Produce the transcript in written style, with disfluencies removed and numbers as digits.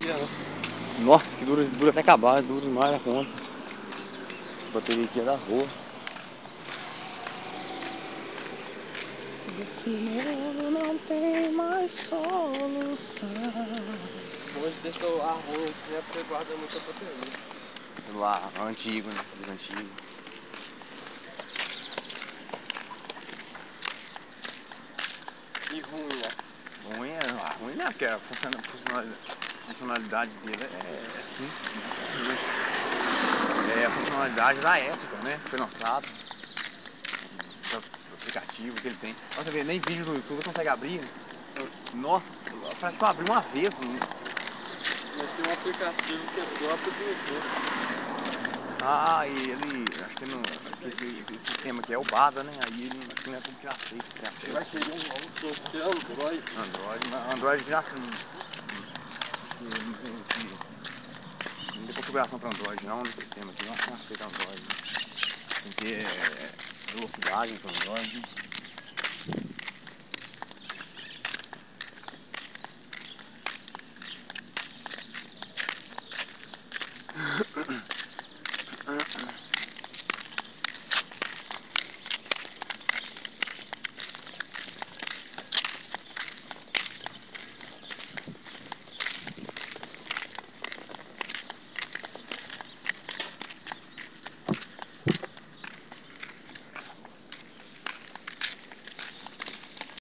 bateria, né? Nossa, que dura até acabar, dura demais a conta. Essa bateria aqui é da rua. Esse mundo não tem mais solução. Hoje ter celular ruim aqui é porque guarda muita bateria. Celular antigo, né? Aqueles antigos. E ruim, né? Ruim não, porque a funcionalidade dele é simples, né? É a funcionalidade da época, né? Foi lançado. O aplicativo que ele tem. Nossa, vê, nem vídeo no YouTube consegue abrir. Nossa, parece que eu abri uma vez. Mas tem um aplicativo que é próprio do YouTube. Ah, e ele. Acho que esse sistema aqui é o BADA, né? Aí ele acho que não é como que já feito. Será que seria um Android? Android já assim. Não tem configuração para Android não no sistema aqui. Não aceita Android. Tem que ter velocidade para Android.